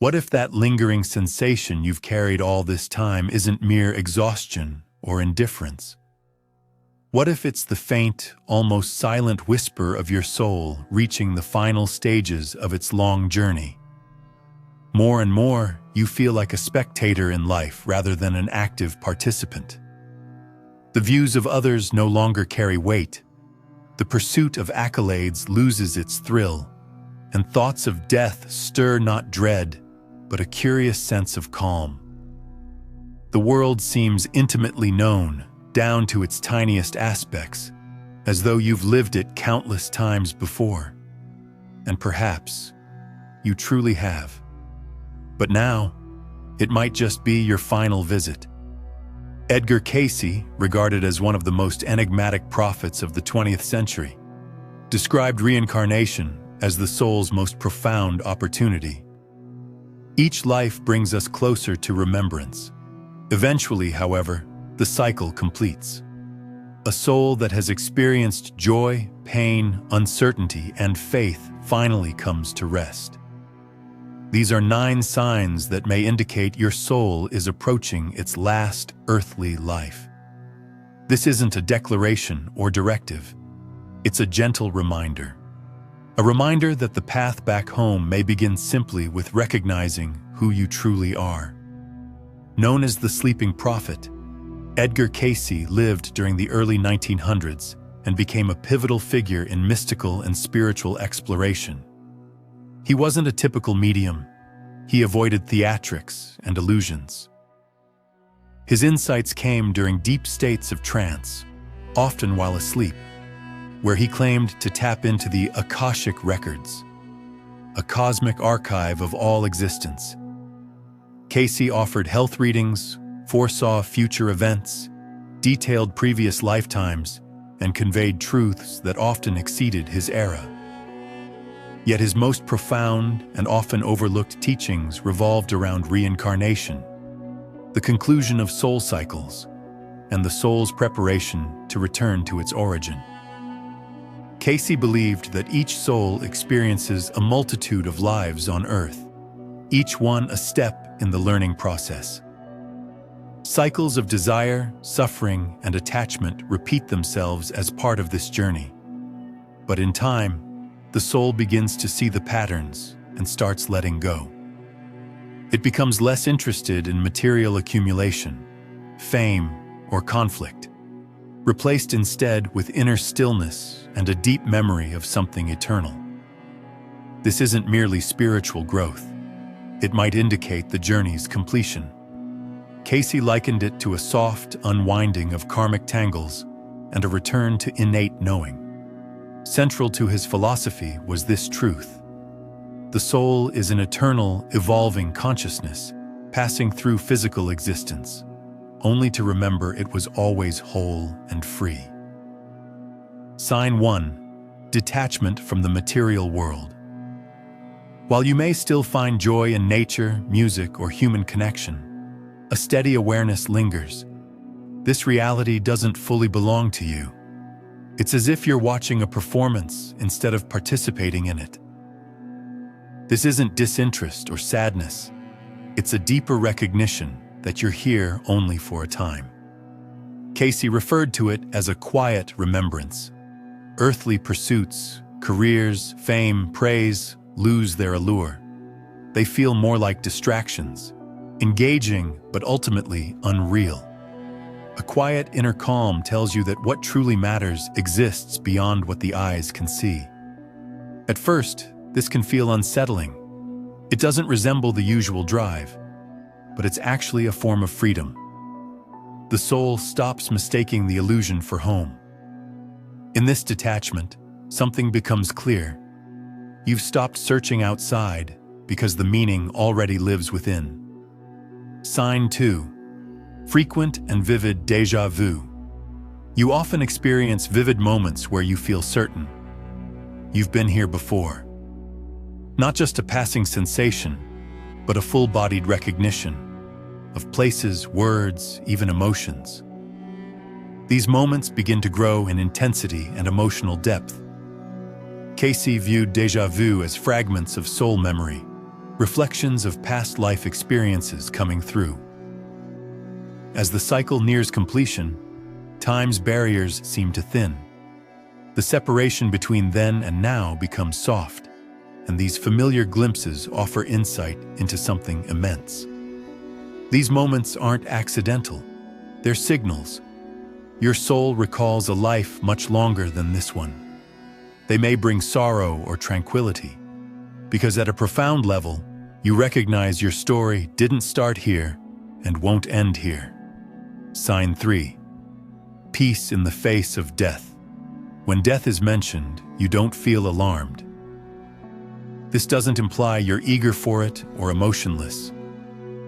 What if that lingering sensation you've carried all this time isn't mere exhaustion or indifference? What if it's the faint, almost silent whisper of your soul reaching the final stages of its long journey? More and more, you feel like a spectator in life rather than an active participant. The views of others no longer carry weight. The pursuit of accolades loses its thrill, and thoughts of death stir not dread, but a curious sense of calm. The world seems intimately known, down to its tiniest aspects, as though you've lived it countless times before. And perhaps you truly have. But now, it might just be your final visit. Edgar Cayce, regarded as one of the most enigmatic prophets of the 20th century, described reincarnation as the soul's most profound opportunity. Each life brings us closer to remembrance. Eventually, however, the cycle completes. A soul that has experienced joy, pain, uncertainty, and faith finally comes to rest. These are 9 signs that may indicate your soul is approaching its last earthly life. This isn't a declaration or directive. It's a gentle reminder. A reminder that the path back home may begin simply with recognizing who you truly are. Known as the Sleeping Prophet, Edgar Cayce lived during the early 1900s and became a pivotal figure in mystical and spiritual exploration. He wasn't a typical medium. He avoided theatrics and illusions. His insights came during deep states of trance, often while asleep, where he claimed to tap into the Akashic records, a cosmic archive of all existence. Cayce offered health readings, foresaw future events, detailed previous lifetimes, and conveyed truths that often exceeded his era. Yet his most profound and often overlooked teachings revolved around reincarnation, the conclusion of soul cycles, and the soul's preparation to return to its origin. Cayce believed that each soul experiences a multitude of lives on Earth, each one a step in the learning process. Cycles of desire, suffering, and attachment repeat themselves as part of this journey. But in time, the soul begins to see the patterns and starts letting go. It becomes less interested in material accumulation, fame, or conflict, replaced instead with inner stillness and a deep memory of something eternal. This isn't merely spiritual growth. It might indicate the journey's completion. Cayce likened it to a soft unwinding of karmic tangles and a return to innate knowing. Central to his philosophy was this truth: the soul is an eternal, evolving consciousness, passing through physical existence, only to remember it was always whole and free. Sign 1: detachment from the material world. While you may still find joy in nature, music, or human connection, a steady awareness lingers. This reality doesn't fully belong to you. It's as if you're watching a performance instead of participating in it. This isn't disinterest or sadness. It's a deeper recognition that you're here only for a time. Cayce referred to it as a quiet remembrance. Earthly pursuits, careers, fame, praise lose their allure. They feel more like distractions, engaging but ultimately unreal. A quiet inner calm tells you that what truly matters exists beyond what the eyes can see. At first, this can feel unsettling. It doesn't resemble the usual drive, but it's actually a form of freedom. The soul stops mistaking the illusion for home. In this detachment, something becomes clear. You've stopped searching outside because the meaning already lives within. Sign 2: frequent and vivid déjà vu. You often experience vivid moments where you feel certain you've been here before. Not just a passing sensation, but a full-bodied recognition of places, words, even emotions. These moments begin to grow in intensity and emotional depth. Cayce viewed déjà vu as fragments of soul memory, reflections of past life experiences coming through. As the cycle nears completion, time's barriers seem to thin. The separation between then and now becomes soft, and these familiar glimpses offer insight into something immense. These moments aren't accidental, they're signals. Your soul recalls a life much longer than this one. They may bring sorrow or tranquility, because at a profound level, you recognize your story didn't start here and won't end here. Sign 3. Peace in the face of death. When death is mentioned, you don't feel alarmed. This doesn't imply you're eager for it or emotionless,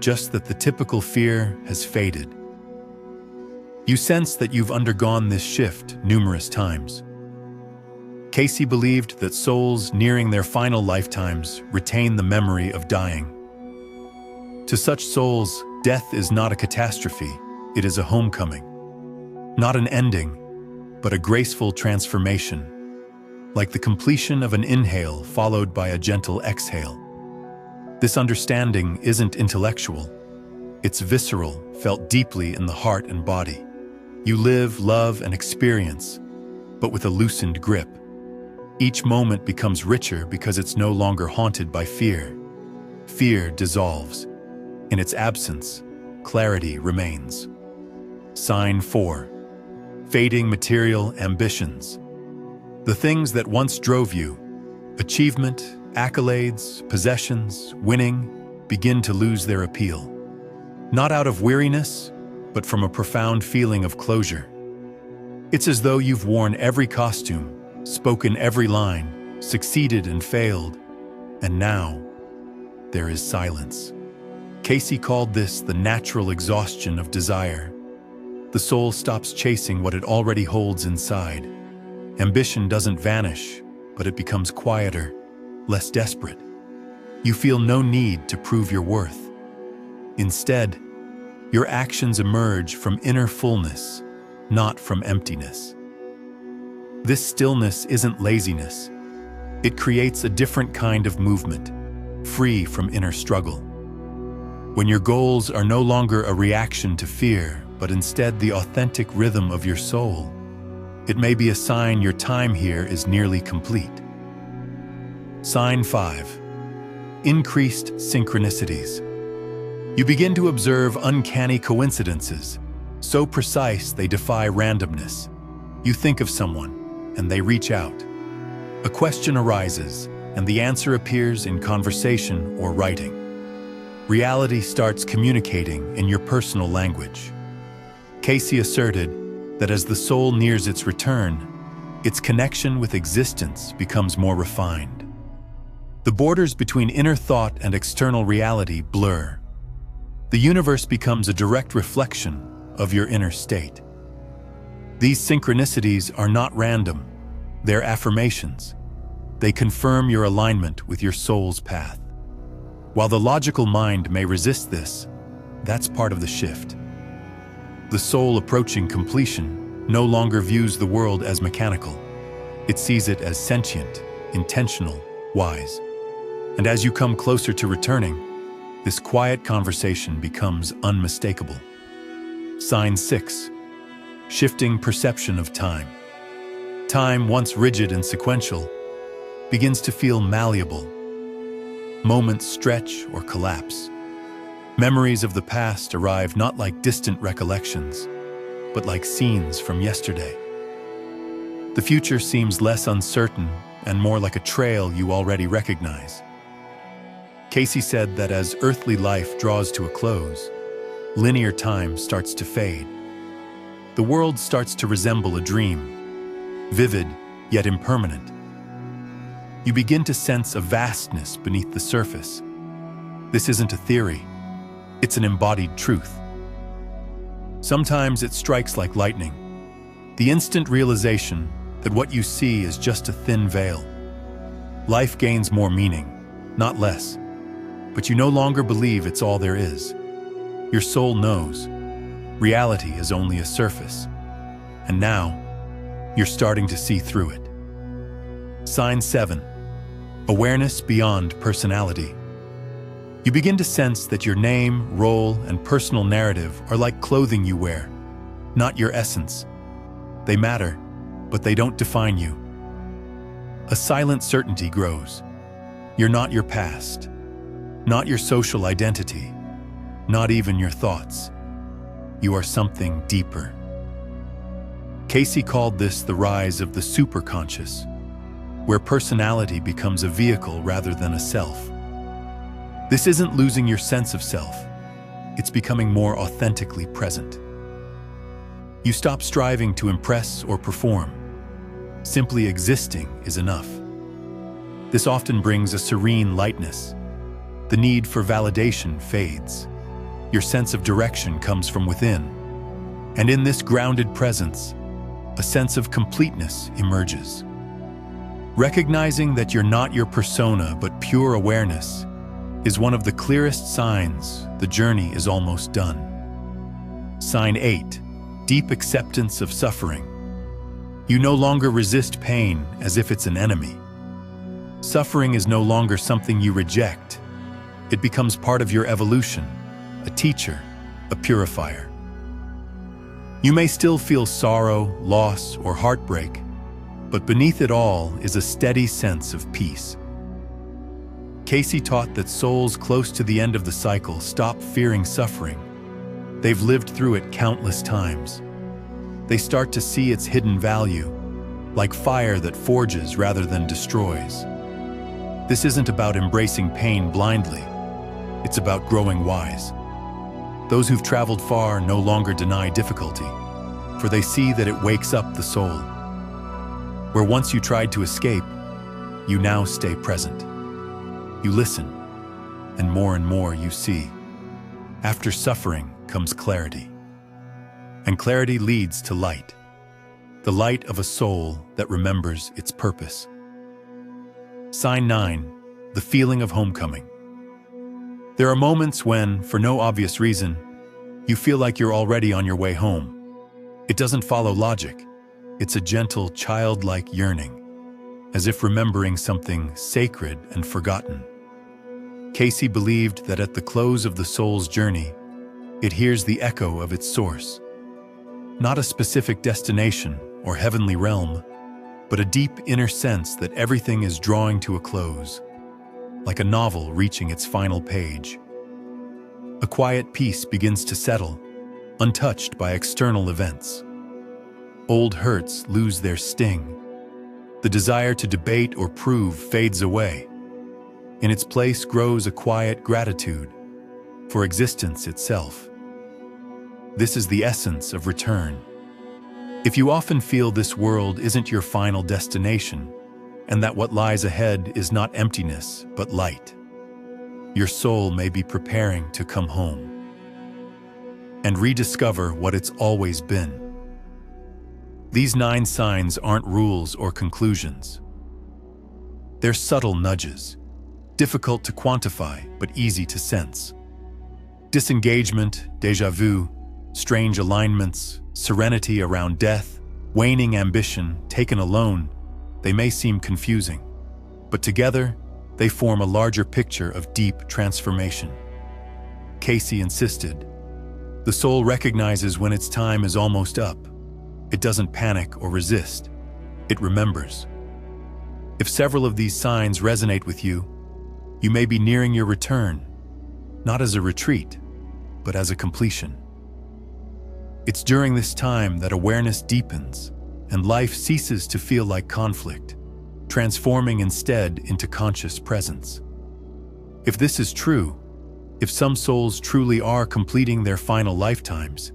just that the typical fear has faded. You sense that you've undergone this shift numerous times. Cayce believed that souls nearing their final lifetimes retain the memory of dying. To such souls, death is not a catastrophe, it is a homecoming. Not an ending, but a graceful transformation, like the completion of an inhale followed by a gentle exhale. This understanding isn't intellectual, it's visceral, felt deeply in the heart and body. You live, love, and experience, but with a loosened grip. Each moment becomes richer because it's no longer haunted by fear. Fear dissolves. In its absence, clarity remains. Sign 4. Fading material ambitions. The things that once drove you, achievement, accolades, possessions, winning, begin to lose their appeal. Not out of weariness, but from a profound feeling of closure. It's as though you've worn every costume, spoken every line, succeeded and failed, and now there is silence. Cayce called this the natural exhaustion of desire. The soul stops chasing what it already holds inside. Ambition doesn't vanish, but it becomes quieter, less desperate. You feel no need to prove your worth. Instead, your actions emerge from inner fullness, not from emptiness. This stillness isn't laziness. It creates a different kind of movement, free from inner struggle. When your goals are no longer a reaction to fear, but instead the authentic rhythm of your soul, it may be a sign your time here is nearly complete. Sign 5. Increased synchronicities. You begin to observe uncanny coincidences, so precise they defy randomness. You think of someone, and they reach out. A question arises, and the answer appears in conversation or writing. Reality starts communicating in your personal language. Cayce asserted that as the soul nears its return, its connection with existence becomes more refined. The borders between inner thought and external reality blur. The universe becomes a direct reflection of your inner state. These synchronicities are not random, they're affirmations. They confirm your alignment with your soul's path. While the logical mind may resist this, that's part of the shift. The soul approaching completion no longer views the world as mechanical. It sees it as sentient, intentional, wise. And as you come closer to returning, this quiet conversation becomes unmistakable. Sign 6. Shifting perception of time. Time, once rigid and sequential, begins to feel malleable. Moments stretch or collapse. Memories of the past arrive not like distant recollections, but like scenes from yesterday. The future seems less uncertain and more like a trail you already recognize. Cayce said that as earthly life draws to a close, linear time starts to fade. The world starts to resemble a dream, vivid yet impermanent. You begin to sense a vastness beneath the surface. This isn't a theory, it's an embodied truth. Sometimes it strikes like lightning, the instant realization that what you see is just a thin veil. Life gains more meaning, not less, but you no longer believe it's all there is. Your soul knows reality is only a surface, and now you're starting to see through it. Sign 7. Awareness beyond personality. You begin to sense that your name, role, and personal narrative are like clothing you wear, not your essence. They matter, but they don't define you. A silent certainty grows. You're not your past, not your social identity, not even your thoughts. You are something deeper. Cayce called this the rise of the superconscious, where personality becomes a vehicle rather than a self. This isn't losing your sense of self. It's becoming more authentically present. You stop striving to impress or perform. Simply existing is enough. This often brings a serene lightness. The need for validation fades. Your sense of direction comes from within. And in this grounded presence, a sense of completeness emerges. Recognizing that you're not your persona but pure awareness is one of the clearest signs the journey is almost done. Sign 8. Deep acceptance of suffering. You no longer resist pain as if it's an enemy. Suffering is no longer something you reject. It becomes part of your evolution, a teacher, a purifier. You may still feel sorrow, loss, or heartbreak, but beneath it all is a steady sense of peace. Cayce taught that souls close to the end of the cycle stop fearing suffering. They've lived through it countless times. They start to see its hidden value, like fire that forges rather than destroys. This isn't about embracing pain blindly. It's about growing wise. Those who've traveled far no longer deny difficulty, for they see that it wakes up the soul. Where once you tried to escape, you now stay present. You listen, and more you see. After suffering comes clarity. And clarity leads to light. The light of a soul that remembers its purpose. Sign 9. The feeling of homecoming. There are moments when, for no obvious reason, you feel like you're already on your way home. It doesn't follow logic. It's a gentle, childlike yearning, as if remembering something sacred and forgotten. Cayce believed that at the close of the soul's journey, it hears the echo of its source. Not a specific destination or heavenly realm, but a deep inner sense that everything is drawing to a close, like a novel reaching its final page. A quiet peace begins to settle, untouched by external events. Old hurts lose their sting. The desire to debate or prove fades away. In its place grows a quiet gratitude for existence itself. This is the essence of return. If you often feel this world isn't your final destination, and that what lies ahead is not emptiness, but light, your soul may be preparing to come home and rediscover what it's always been. These 9 signs aren't rules or conclusions. They're subtle nudges, difficult to quantify but easy to sense. Disengagement, déjà vu, strange alignments, serenity around death, waning ambition, taken alone, they may seem confusing, but together they form a larger picture of deep transformation. Cayce insisted, the soul recognizes when its time is almost up. It doesn't panic or resist. It remembers. If several of these signs resonate with you, you may be nearing your return, not as a retreat, but as a completion. It's during this time that awareness deepens and life ceases to feel like conflict, transforming instead into conscious presence. If this is true, if some souls truly are completing their final lifetimes,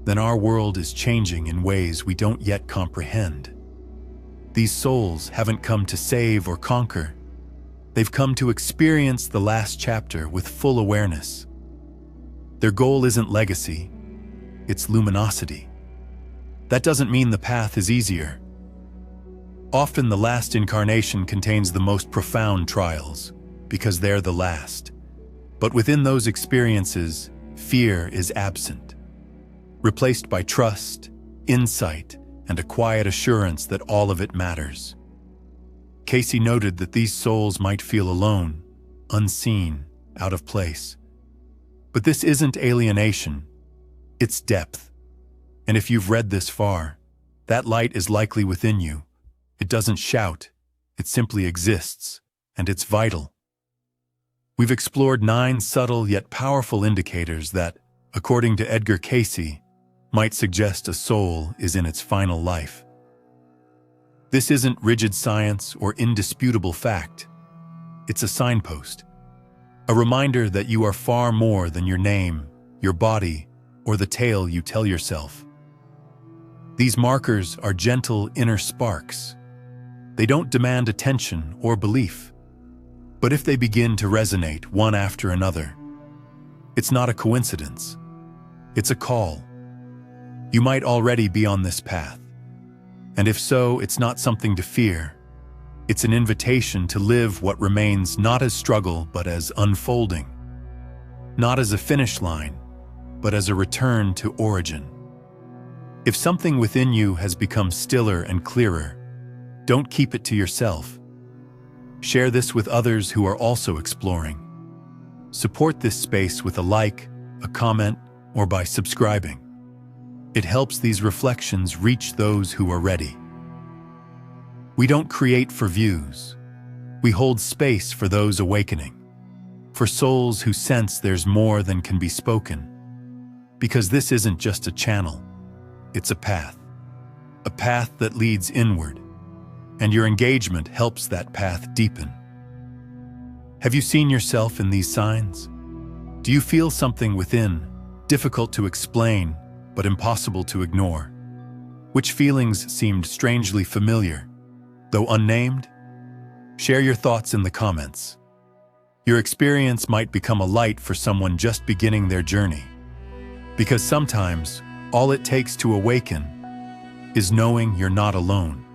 then our world is changing in ways we don't yet comprehend. These souls haven't come to save or conquer. They've come to experience the last chapter with full awareness. Their goal isn't legacy, it's luminosity. That doesn't mean the path is easier. Often the last incarnation contains the most profound trials, because they're the last. But within those experiences, fear is absent, replaced by trust, insight, and a quiet assurance that all of it matters. Cayce noted that these souls might feel alone, unseen, out of place. But this isn't alienation, it's depth. And if you've read this far, that light is likely within you. It doesn't shout, it simply exists, and it's vital. We've explored 9 subtle yet powerful indicators that, according to Edgar Cayce, might suggest a soul is in its final life. This isn't rigid science or indisputable fact. It's a signpost, a reminder that you are far more than your name, your body, or the tale you tell yourself. These markers are gentle inner sparks. They don't demand attention or belief. But if they begin to resonate one after another, it's not a coincidence. It's a call. You might already be on this path. And if so, it's not something to fear. It's an invitation to live what remains not as struggle, but as unfolding. Not as a finish line, but as a return to origin. If something within you has become stiller and clearer, don't keep it to yourself. Share this with others who are also exploring. Support this space with a like, a comment, or by subscribing. It helps these reflections reach those who are ready. We don't create for views. We hold space for those awakening, for souls who sense there's more than can be spoken. Because this isn't just a channel, it's a path that leads inward, and your engagement helps that path deepen. Have you seen yourself in these signs? Do you feel something within, difficult to explain, but impossible to ignore? Which feelings seemed strangely familiar, though unnamed? Share your thoughts in the comments. Your experience might become a light for someone just beginning their journey. Because sometimes, all it takes to awaken is knowing you're not alone.